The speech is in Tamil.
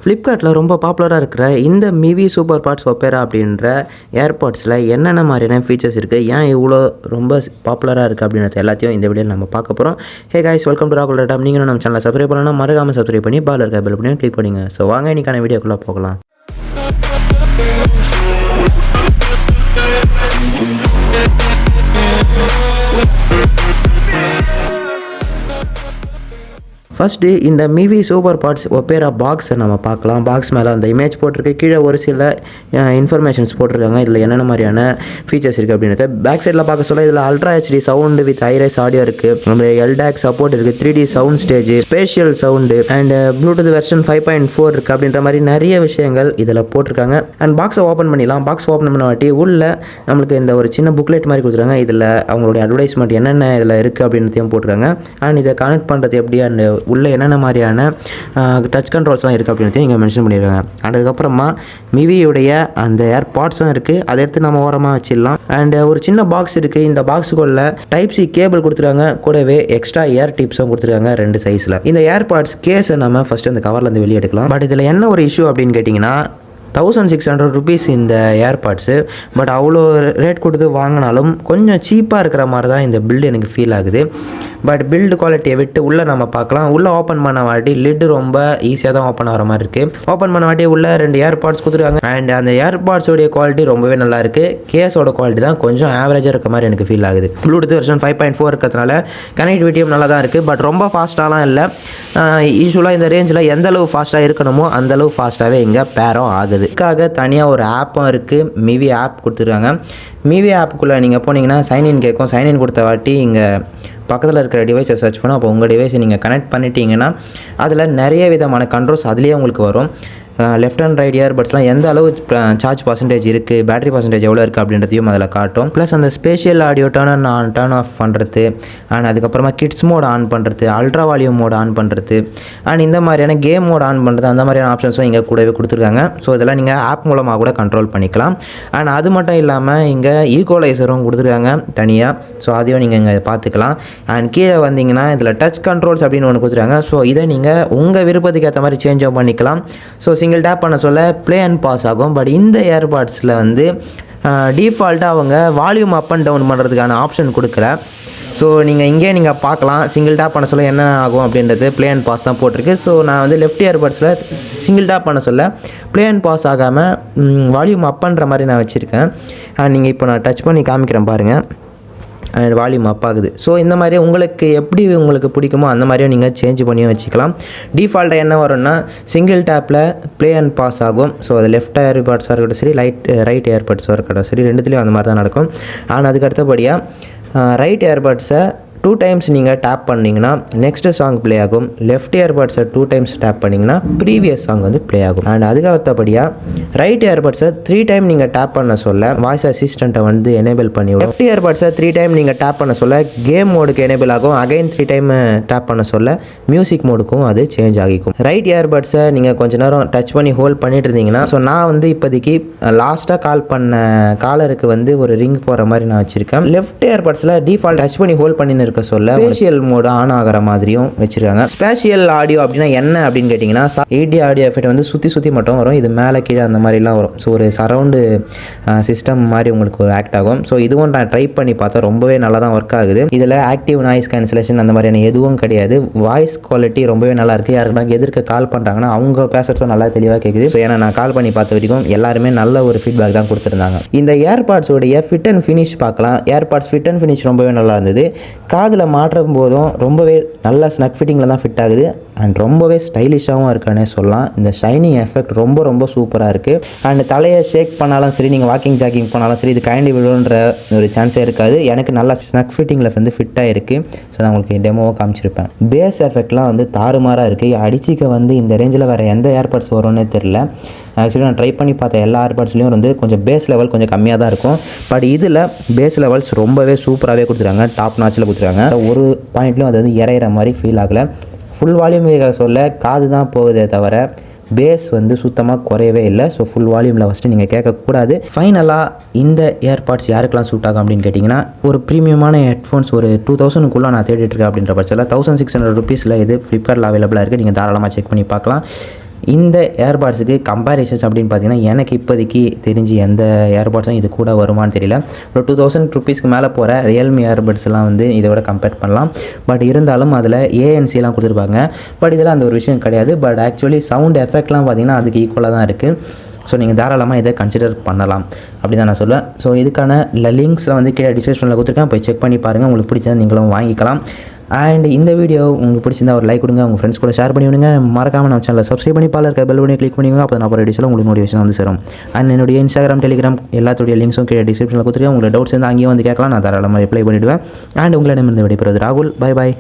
ஃப்ளிப்கார்ட்டில் ரொம்ப பாப்புலராக இருக்கிற இந்த MIVI SuperPods Opera அப்படின்ற ஏர்பாட்ஸில் என்னென்ன மாதிரியான ஃபீச்சர்ஸ் இருக்குது, ஏன் இவ்வளோ ரொம்ப பாப்புலராக இருக்குது அப்படின்றது எல்லாத்தையும் இந்த வீடியோவில் நம்ம பார்க்க போகிறோம். ஹே கைஸ், வெல்கம் டு ராகுல் டாம். நீங்களும் நம்ம சேனலை சப்ஸ்கிரைப் பண்ணலாம், மறக்காமல் சப்ஸ்கிரைப் பண்ணி பால் இருக்க பெல் பண்ணி கிளிக் பண்ணுங்க. ஸோ வாங்க இன்னைக்கான வீடியோக்குள்ளே போகலாம். ஃபஸ்ட்டு இந்த MIVI SuperPods Opera பாக்ஸை நம்ம பார்க்கலாம். பாக்ஸ் மேலே அந்த இமேஜ் போட்டிருக்கு, கீழே ஒரு சில இன்ஃபர்மேஷன்ஸ் போட்டிருக்காங்க. இதில் என்னென்ன மாதிரியான ஃபீச்சர்ஸ் இருக்குது அப்படின்றத பேக் சைடில் பார்க்க சொல்ல இதில் ultra HD sound with high-rise audio இருக்குது, நம்ம LDAC சப்போர்ட் இருக்குது, 3D sound stage, spatial sound and Bluetooth version 5.4 இருக்குது அப்படின்ற மாதிரி நிறைய விஷயங்கள் இதில் போட்டிருக்காங்க. அண்ட் பாக்ஸை ஓப்பன் பண்ணிடலாம். பாக்ஸ் ஓப்பன் பண்ண வாட்டி உள்ள நம்மளுக்கு இந்த ஒரு சின்ன புக்லெட் மாதிரி கொடுத்துருக்காங்க. இதில் அவங்களுடைய அட்வர்டைஸ்மெண்ட் என்னென்ன இதில் இருக்குது அப்படின்றதையும் போட்டிருக்காங்க. அண்ட் இதை கனெக்ட் பண்ணுறது எப்படி, அண்ட் உள்ளே என்னென்ன மாதிரியான டச் கண்ட்ரோல்ஸ்லாம் இருக்குது அப்படின்றதையும் இங்கே மென்ஷன் பண்ணியிருக்காங்க. அண்ட் அதுக்கப்புறமா மிவியுடைய அந்த ஏர்பாட்ஸும் இருக்குது, அதை எடுத்து நம்ம ஓரமாக வச்சிடலாம். அண்ட் ஒரு சின்ன பாக்ஸ் இருக்குது. இந்த பாக்ஸுக்குள்ள Type-C கேபிள் கொடுத்துருக்காங்க, கூடவே எக்ஸ்ட்ரா ஏர் டிப்ஸும் கொடுத்துருக்காங்க 2 சைஸில். இந்த ஏர்பாட்ஸ் கேஸை நம்ம ஃபஸ்ட்டு அந்த கவர்லேருந்து வெளியே எடுக்கலாம். பட் இதில் என்ன ஒரு இஷ்யூ அப்படின்னு கேட்டிங்கன்னா, 1600 rupees இந்த ஏர்பாட்ஸு. பட் அவ்வளோ ரேட் கொடுத்து வாங்கினாலும் கொஞ்சம் சீப்பாக இருக்கிற மாதிரி தான் இந்த பில்டு எனக்கு ஃபீல் ஆகுது. பட் பில்டு குவாலிட்டியை விட்டு உள்ளே நம்ம பார்க்கலாம். உள்ளே ஓப்பன் பண்ண வாட்டி லிட்டு ரொம்ப ஈஸியாக தான் ஓப்பன் ஆகிற மாதிரி இருக்குது. ஓப்பன் பண்ண வாட்டி உள்ளே 2 ஏர்பாட்ஸ் கொடுத்துருக்காங்க. அண்ட் அந்த ஏர்பாட்ஸோடைய குவாலிட்டி ரொம்பவே நல்லா இருக்குது. கேஸோட குவாலிட்டி தான் கொஞ்சம் ஆவரேஜாக இருக்க மாதிரி எனக்கு ஃபீல் ஆகுது. ப்ளூடூத் வெர்ஷன் 5.4 இருக்கிறதுனால கனெக்டிவிட்டியும் நல்லா தான் இருக்குது. பட் ரொம்ப ஃபாஸ்ட்டாலாம் இல்லை. யூஸ்வலாக இந்த ரேஞ்சில் எந்த அளவு ஃபாஸ்ட்டாக இருக்கணுமோ அந்தளவு ஃபாஸ்ட்டாகவே இங்கே பேரும் ஆகுது. இதுக்காக தனியாக ஒரு ஆப்பும் இருக்குது, MIVI ஆப் கொடுத்துருக்காங்க. MIVI ஆப்புக்குள்ளே நீங்கள் போனீங்கன்னா சைன்இன் கேட்கும். சைன்இன் கொடுத்த வாட்டி இங்கே பக்கத்தில் இருக்கிற டிவைஸை சர்ச் பண்ணோம். அப்போ உங்கள் டிவைஸை நீங்கள் கனெக்ட் பண்ணிட்டீங்கன்னா அதில் நிறைய விதமான கண்ட்ரோல்ஸ் அதுலேயே உங்களுக்கு வரும். லெஃப்ட் அண்ட் ரைட் இயர்பட்ஸ்லாம் எந்த அளவு சார்ஜ் பர்சன்டேஜ் இருக்குது, பேட்டரி பர்சன்டேஜ் எவ்வளோ இருக்குது அப்படின்றதையும் அதில் காட்டும். ப்ளஸ் அந்த ஸ்பேஷியல் ஆடியோ டர்ன் ஆஃப் பண்ணுறது, அண்ட் அதுக்கப்புறமா கிட்ஸ் மோட் ஆன் பண்ணுறது, அல்ட்ரா வால்யூம் மோட் ஆன் பண்ணுறது, அண்ட் இந்த மாதிரியான கேம் மோட் ஆன் பண்ணுறது, அந்த மாதிரியான ஆப்ஷன்ஸும் இங்கே கூடவே கொடுத்துருக்காங்க. ஸோ இதெல்லாம் நீங்கள் ஆப் மூலமாக கூட கண்ட்ரோல் பண்ணிக்கலாம். அண்ட் அது மட்டும் இல்லாமல் இங்கே ஈக்குவலைசரும் கொடுத்துருக்காங்க தனியாக. ஸோ அதையும் நீங்கள் இங்கே பார்த்துக்கலாம். அண்ட் கீழே வந்தீங்கன்னா இதில் டச் கண்ட்ரோல்ஸ் அப்படின்னு ஒன்று கொடுத்துருக்காங்க. ஸோ இதை நீங்கள் உங்கள் விருப்பத்துக்கு ஏற்ற மாதிரி சேஞ்சும் பண்ணிக்கலாம். ஸோ சிங்கிள் டேப் பண்ண சொல்ல ப்ளே அண்ட் பாஸ் ஆகும். பட் இந்த ஏர்பாட்ஸில் வந்து டிஃபால்ட்டாக அவங்க வால்யூம் அப் அண்ட் டவுன் பண்ணுறதுக்கான ஆப்ஷன் கொடுக்கல. ஸோ நீங்கள் பார்க்கலாம், சிங்கிள் டேப் பண்ண சொல்ல என்ன ஆகும் அப்படின்றது ப்ளே அண்ட் பாஸ் தான் போட்டிருக்கு. ஸோ நான் வந்து லெஃப்ட் இயர்பட்ஸில் சிங்கிள் டேப் பண்ண சொல்ல ப்ளே அண்ட் பாஸ் ஆகாமல் வால்யூம் அப் பண்ணுற மாதிரி நான் வச்சுருக்கேன். நீங்கள் இப்போ நான் டச் பண்ணி காமிக்கிறேன் பாருங்கள், அண்ட் வால்யூம் அப் ஆகுது. ஸோ இந்த மாதிரி உங்களுக்கு எப்படி உங்களுக்கு பிடிக்குமோ அந்த மாதிரியும் நீங்கள் சேஞ்ச் பண்ணியும் வச்சுக்கலாம். டிஃபால்ட்டாக என்ன வரும்னா சிங்கிள் டேப்பில் ப்ளே அண்ட் பாஸ் ஆகும். ஸோ அது லெஃப்ட் ஏர்பட்ஸாக இருக்கட்டும் சரி, ரைட் ஏர்பட்ஸாக இருக்கட்டும் சரி, ரெண்டுத்துலேயும் அந்த மாதிரி தான் நடக்கும். ஆனால் அதுக்கு அடுத்தபடியாக ரைட் ஏர்பட்ஸை 2 times நீங்கள் டேப் பண்ணிங்கன்னா நெக்ஸ்ட்டு சாங் ப்ளே ஆகும். லெஃப்ட் ஏர்பட்ஸை 2 times டேப் பண்ணிங்கன்னா ப்ரீவியஸ் சாங் வந்து ப்ளே ஆகும். அண்ட் அதுக்கு அடுத்தபடியாக ரைட் ஏர்பட்ஸை 3 times நீங்கள் டேப் பண்ண சொல்ல வாய்ஸ் அசிஸ்டண்ட்டை வந்து எனேபிள் பண்ணிவிடும். லெஃப்ட் ஏர்பட்ஸை 3 times நீங்கள் டேப் பண்ண சொல்ல கேம் மோடுக்கு எனேபிள் ஆகும். அகைன் 3 times டேப் பண்ண சொல்ல மியூசிக் மோடுக்கும் அது சேஞ்ச் ஆகிக்கும். ரைட் ஏர்பட்ஸை நீங்கள் கொஞ்ச நேரம் டச் பண்ணி ஹோல்ட் பண்ணிட்டு இருந்தீங்கன்னா, ஸோ நான் வந்து இப்போதைக்கு லாஸ்ட்டாக கால் பண்ண காலருக்கு வந்து ஒரு ரிங் போகிற மாதிரி நான் வச்சுருக்கேன். லெஃப்ட் ஏர்பட்ஸில் டிஃபால்ட் டச் பண்ணி ஹோல்ட் பண்ணின்னு சொல்ல ஸ்பேஷியல் மோட் ஆன் ஆகிற மாதிரியும் வச்சிருக்காங்க. ஸ்பேஷியல் ஆடியோ அப்படின்னா என்ன அப்படின்னு கேட்டிங்கன்னா, 8D ஆடியோ எஃபெக்ட் வந்து சுற்றி மட்டும் வரும். இது மேலே கீழே அந்த மாதிரிலாம் வரும். ஸோ ஒரு சரவுண்டு சிஸ்டம் மாதிரி உங்களுக்கு ஒரு ஆக்ட் ஆகும். ஸோ இதுவும் நான் ட்ரை பண்ணி பார்த்தா ரொம்பவே நல்லா தான் ஒர்க் ஆகுது. இதில் ஆக்டிவ் நாய்ஸ் கேன்சலேஷன் அந்த மாதிரியான எதுவும் கிடையாது. வாய்ஸ் குவாலிட்டி ரொம்பவே நல்லா இருக்குது. யாருக்குன்னா எதிர்க்க கால் பண்ணுறாங்கன்னா அவங்க பேசுகிறதும் நல்லா தெளிவாக கேட்குது. ஸோ ஏன்னா நான் கால் பண்ணி பார்த்த வரைக்கும் எல்லாருமே நல்ல ஒரு ஃபீட்பேக் தான் கொடுத்துருந்தாங்க. இந்த ஏர்பாட்ஸோடைய ஃபிட் அண்ட் ஃபினிஷ் பார்க்கலாம். ஏர்பாட்ஸ் ஃபிட் அண்ட் ஃபினிஷ் ரொம்பவே நல்லா இருந்தது. காதில் மாற்றும் போதும் ரொம்பவே நல்ல ஸ்னக் ஃபிட்டிங்கில் தான் ஃபிட் ஆகுது. அண்ட் ரொம்பவே ஸ்டைலிஷாகவும் இருக்கானே சொல்லலாம். இந்த ஷைனிங் எஃபெக்ட் ரொம்ப சூப்பராக இருக்குது. அண்ட் தலையை ஷேக் பண்ணாலும் சரி, நீங்கள் வாக்கிங் ஜாக்கிங் பண்ணாலும் சரி, இது கைண்டி விழுன்ற ஒரு சான்ஸே இருக்காது. எனக்கு நல்லா ஸ்னக் ஃபிட்டிங்கில் வந்து ஃபிட்டாக இருக்குது. ஸோ நான் உங்களுக்கு டெமோவாக காமிச்சிருப்பேன். பேஸ் எஃபெக்ட்லாம் வந்து தாறுமாறாக இருக்குது. அடிச்சிக்க வந்து இந்த ரேஞ்சில் வேறு எந்த ஏர்பாட்ஸ் வரும்னே தெரில. ஆக்சுவலி நான் ட்ரை பண்ணி பார்த்த எல்லா ஏர்பாட்ஸ்லேயும் வந்து கொஞ்சம் பேஸ் லெவல் கொஞ்சம் கம்மியாக தான் இருக்கும். பட் இதில் பேஸ் லெவல்ஸ் ரொம்பவே சூப்பராகவே கொடுத்துருக்காங்க. டாப் நாச்சில் கொடுத்துருக்காங்க. ஒரு பாயிண்ட்லையும் அது வந்து இறையிற மாதிரி ஃபீல் ஆகலை. ஃபுல் வால்யூம் சொல்ல காது தான் போகுதே தவிர பேஸ் வந்து சுத்தமாக குறையவே இல்லை. ஸோ ஃபுல் வால்யூமில் ஃபஸ்ட்டு நீங்கள் கேட்கக்கூடாது. ஃபைனலாக இந்த ஏர்பாட்ஸ் யாருக்கெல்லாம் சூட் ஆகும் அப்படின்னு கேட்டிங்கன்னா, ஒரு ப்ரீமியமான ஹெட்ஃபோன்ஸ் ஒரு 2000 நான் தேடிட்டு இருக்கேன் அப்படின்ற பட்சத்தில் 1600 rupees இது ஃப்ளிப்கார்ட்டில் அவைலபிளாக இருக்குது. நீங்கள் தாராளமாக செக் பண்ணி பார்க்கலாம். இந்த ஏர்பாட்ஸுக்கு கம்பேரிசன்ஸ் அப்படின்னு பார்த்தீங்கன்னா எனக்கு இப்போதைக்கு தெரிஞ்சு எந்த ஏர்பாட்ஸும் இது கூட வருமானு தெரியல. ஒரு 2000 ருபீஸ்க்கு மேலே போகிற ரியல்மி ஏர்பட்ஸ்லாம் வந்து இதோட கம்பேர் பண்ணலாம். பட் இருந்தாலும் அதில் ஏஎன்சிலாம் கொடுத்துருப்பாங்க. பட் இதில் அந்த ஒரு விஷயம் கிடையாது. பட் ஆக்சுவலி சவுண்ட் எஃபெக்ட்லாம் பார்த்தீங்கன்னா அதுக்கு ஈக்குவலாக தான் இருக்குது. ஸோ நீங்கள் தாராளமாக இதை கன்சிடர் பண்ணலாம் அப்படி தான் நான் சொல்லுவேன். ஸோ இதுக்கான லிங்க்ஸில் வந்து கீழே டிஸ்கிரிப்ஷனில் கொடுத்துருக்கேன், போய் செக் பண்ணி பாருங்கள். உங்களுக்கு பிடிச்சா நீங்களும் வாங்கிக்கலாம். அண்ட் இந்த வீடியோ உங்களுக்கு பிடிச்சிருந்தா ஒரு லைக் கொடுங்க, உங்கள் ஃப்ரெண்ட்ஸ் கூட ஷேர் பண்ணி விடுங்க. மறக்காமல் நம்ம சேனலில் சப்ஸ்கிரைப் பண்ணி இருக்க பெல் பண்ணி கிளிக் பண்ணிவிடுங்க. அப்போ நான் வீடியோஸில் உங்களுக்கு நோட்டிஃபிகேஷன் வந்து சேரும். அண்ட் என்னுடைய இன்ஸ்டாகிராம், டெலிகிராம் எல்லாத்துடைய லிங்க்ஸும் கீழே டிஸ்கிரிப்ஷனில் கொடுத்துருக்கேன். உங்களுக்கு டவுட்ஸ் இருந்தால் அங்கேயும் வந்து கேட்கலாம், நான் தாராளமாக ரிப்ளை பண்ணிவிடுவேன். அண்ட் உங்களிடம் இருந்து விடைபெறுவது ராகுல். Bye bye.